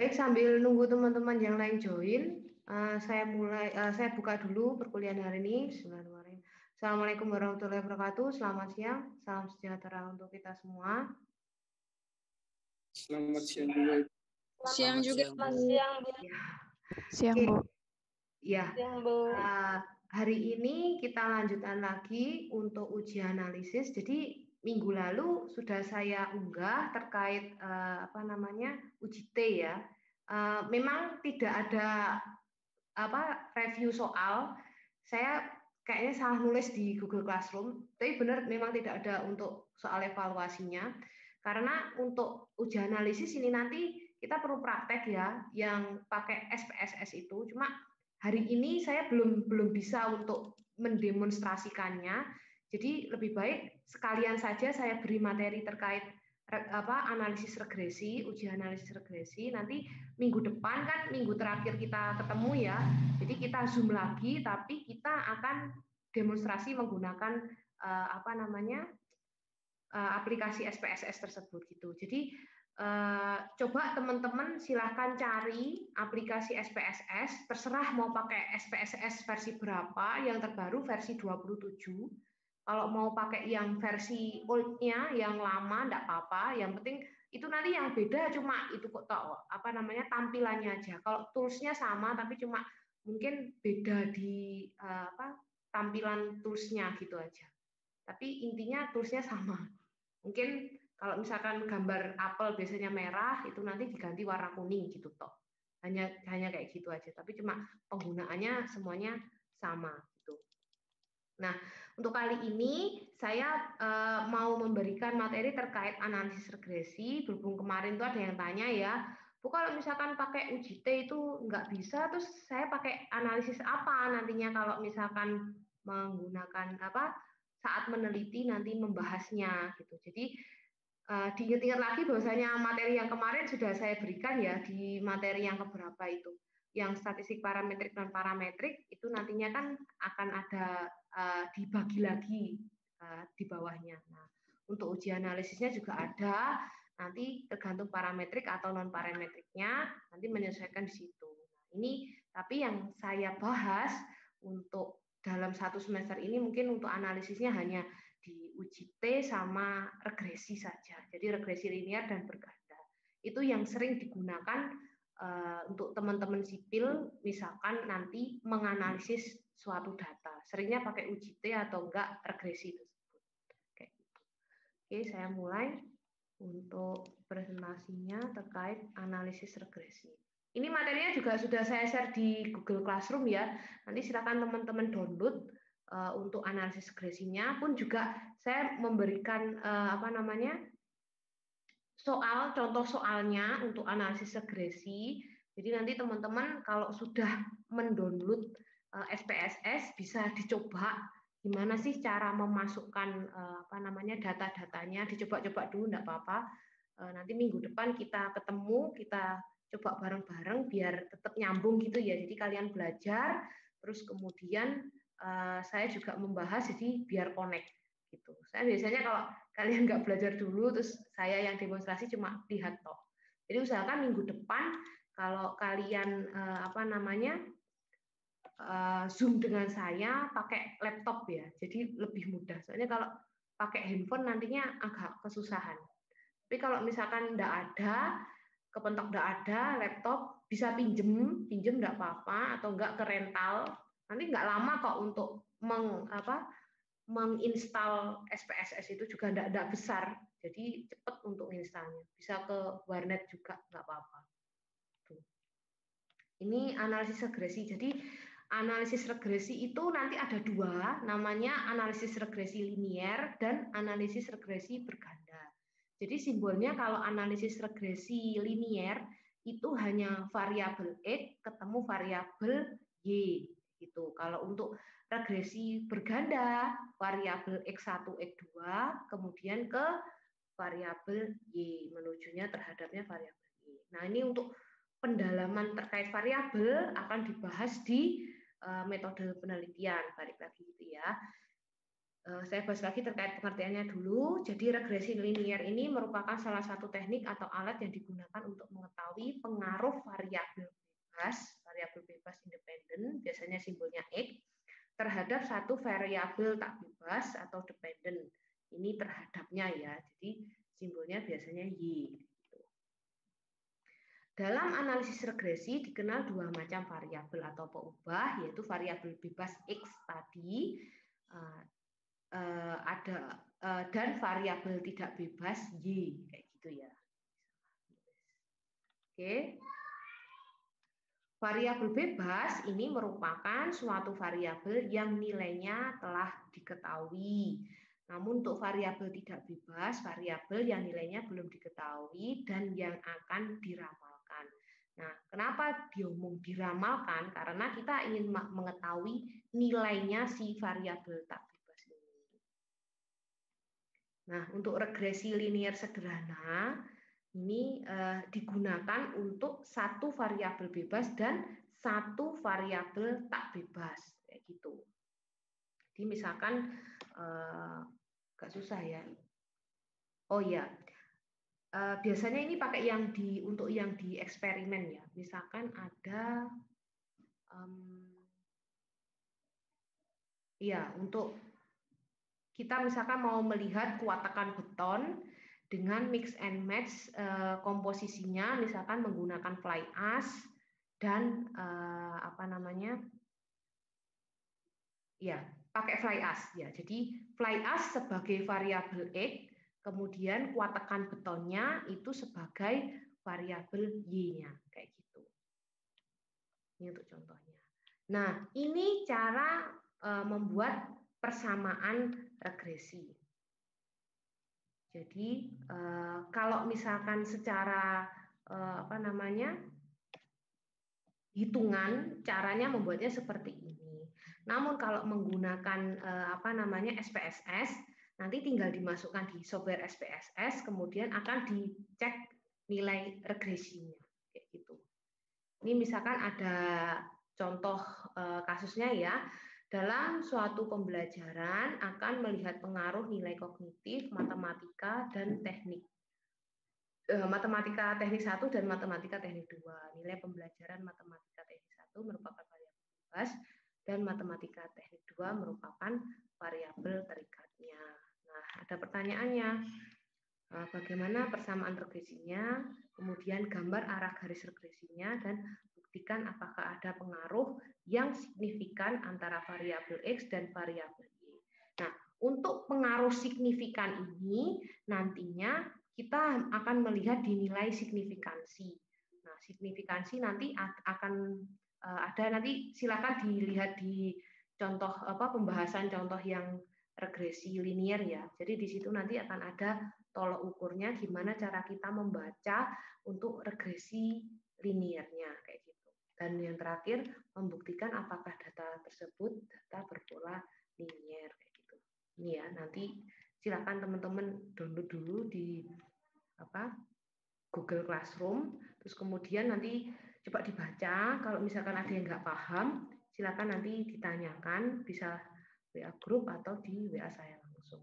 Baik, sambil nunggu teman-teman yang lain join, saya buka dulu perkuliahan hari ini. Bismillahirrahmanirrahim. Assalamualaikum warahmatullahi wabarakatuh. Selamat siang, salam sejahtera untuk kita semua. Selamat siang juga. Siang juga, Selamat Bu. siang, Bu. Ya. Siang, Oke. Bu. Ya. Siang, Bu. Hari ini kita lanjutkan lagi untuk uji analisis. Jadi minggu lalu sudah saya unggah terkait uji T ya. Memang tidak ada review soal. Saya kayaknya salah nulis di Google Classroom, tapi benar memang tidak ada untuk soal evaluasinya. Karena untuk uji analisis ini nanti kita perlu praktek ya, yang pakai SPSS itu. Cuma hari ini saya belum bisa untuk mendemonstrasikannya. Jadi lebih baik sekalian saja saya beri materi terkait analisis regresi, uji analisis regresi. Nanti minggu depan kan minggu terakhir kita ketemu ya. Jadi kita Zoom lagi, tapi kita akan demonstrasi menggunakan aplikasi SPSS tersebut gitu. Jadi coba teman-teman silahkan cari aplikasi SPSS, terserah mau pakai SPSS versi berapa, yang terbaru versi 27. Kalau mau pakai yang versi old-nya, yang lama, enggak apa-apa. Yang penting itu nanti yang beda cuma itu kok tampilannya aja. Kalau tools-nya sama, tapi cuma mungkin beda di tampilan tools-nya gitu aja. Tapi intinya tools-nya sama. Mungkin kalau misalkan gambar apel biasanya merah, itu nanti diganti warna kuning gitu toh. Hanya kayak gitu aja. Tapi cuma penggunaannya semuanya sama. Nah, untuk kali ini saya mau memberikan materi terkait analisis regresi. Berhubung kemarin tuh ada yang tanya ya, Bu kalau misalkan pakai uji T itu nggak bisa, terus saya pakai analisis apa nantinya kalau misalkan menggunakan saat meneliti nanti membahasnya gitu. Jadi diingat-ingat lagi bahwasanya materi yang kemarin sudah saya berikan ya di materi yang keberapa itu. Yang statistik parametrik dan parametrik itu nantinya kan akan ada dibagi lagi di bawahnya. Nah, untuk uji analisisnya juga ada, nanti tergantung parametrik atau non parametriknya nanti menyesuaikan di situ. Nah, ini tapi yang saya bahas untuk dalam satu semester ini mungkin untuk analisisnya hanya di uji T sama regresi saja. Jadi regresi linear dan berganda. Itu yang sering digunakan untuk teman-teman sipil, misalkan nanti menganalisis suatu data. Seringnya pakai uji T atau enggak regresi tersebut. Oke, saya mulai untuk presentasinya terkait analisis regresi. Ini materinya juga sudah saya share di Google Classroom ya. Nanti silakan teman-teman download untuk analisis regresinya. Pun juga saya memberikan soal, contoh soalnya untuk analisis regresi. Jadi nanti teman-teman kalau sudah mendownload SPSS bisa dicoba gimana sih cara memasukkan data-datanya, dicoba-coba dulu enggak apa-apa. Nanti minggu depan kita ketemu, kita coba bareng-bareng biar tetap nyambung gitu ya. Jadi kalian belajar, terus kemudian saya juga membahas jadi biar connect. Gitu. Saya biasanya kalau kalian nggak belajar dulu, terus saya yang demonstrasi cuma lihat toh. Jadi usahakan minggu depan kalau kalian Zoom dengan saya pakai laptop ya, jadi lebih mudah. Soalnya kalau pakai handphone nantinya agak kesusahan. Tapi kalau misalkan nggak ada, kepentok nggak ada laptop, bisa pinjem nggak apa-apa, atau nggak ke rental. Nanti nggak lama kok untuk menginstal SPSS itu juga tidak besar, jadi cepat untuk instalnya. Bisa ke warnet juga nggak apa-apa. Ini analisis regresi. Jadi analisis regresi itu nanti ada dua, namanya analisis regresi linear dan analisis regresi berganda. Jadi simbolnya kalau analisis regresi linear itu hanya variabel X ketemu variabel Y. Gitu. Kalau untuk regresi berganda, variabel X1, X2, kemudian ke variabel Y, menujunya terhadapnya variabel Y. Nah, ini untuk pendalaman terkait variabel akan dibahas di metode penelitian, balik lagi gitu ya. Saya bahas lagi terkait pengertiannya dulu. Jadi regresi linier ini merupakan salah satu teknik atau alat yang digunakan untuk mengetahui pengaruh variabel bebas independen, biasanya simbolnya X, terhadap satu variabel tak bebas atau dependen. Ini terhadapnya ya, jadi simbolnya biasanya Y. Dalam analisis regresi dikenal dua macam variabel atau peubah, yaitu variabel bebas X tadi, ada dan variabel tidak bebas Y, kayak gitu ya. Oke. Variabel bebas ini merupakan suatu variabel yang nilainya telah diketahui. Namun untuk variabel tidak bebas, variabel yang nilainya belum diketahui dan yang akan diramalkan. Nah, kenapa diomong diramalkan? Karena kita ingin mengetahui nilainya si variabel tak bebas ini. Nah, untuk regresi linier sederhana ini digunakan untuk satu variabel bebas dan satu variabel tak bebas, kayak gitu. Jadi misalkan agak susah ya. Oh ya, biasanya ini pakai yang untuk yang di eksperimen ya. Misalkan ada, ya untuk kita misalkan mau melihat kuat tekan beton dengan mix and match komposisinya, misalkan menggunakan fly ash dan ya pakai fly ash ya. Jadi fly ash sebagai variabel X, kemudian kuat tekan betonnya itu sebagai variabel Y-nya, kayak gitu. Ini untuk contohnya. Nah, ini cara membuat persamaan regresi. Jadi kalau misalkan secara hitungan, caranya membuatnya seperti ini. Namun kalau menggunakan SPSS, nanti tinggal dimasukkan di software SPSS, kemudian akan dicek nilai regresinya, kayak gitu. Ini misalkan ada contoh kasusnya ya. Dalam suatu pembelajaran akan melihat pengaruh nilai kognitif, matematika, dan teknik. Matematika teknik 1 dan matematika teknik 2. Nilai pembelajaran matematika teknik 1 merupakan variabel bebas dan matematika teknik 2 merupakan variabel terikatnya. Nah, ada pertanyaannya. Bagaimana persamaan regresinya, kemudian gambar arah garis regresinya, dan buktikan apakah ada pengaruh yang signifikan antara variabel X dan variabel Y. Nah, untuk pengaruh signifikan ini nantinya kita akan melihat di nilai signifikansi. Nah, signifikansi nanti akan ada, nanti silakan dilihat di contoh pembahasan contoh yang regresi linier ya. Jadi di situ nanti akan ada tolok ukurnya gimana cara kita membaca untuk regresi liniernya, kayak gitu. Dan yang terakhir membuktikan apakah data tersebut data berpola linier, kayak gitu. Ini ya, nanti silakan teman-teman download dulu di Google Classroom, terus kemudian nanti coba dibaca. Kalau misalkan ada yang nggak paham, silakan nanti ditanyakan, bisa WA grup atau di WA saya langsung.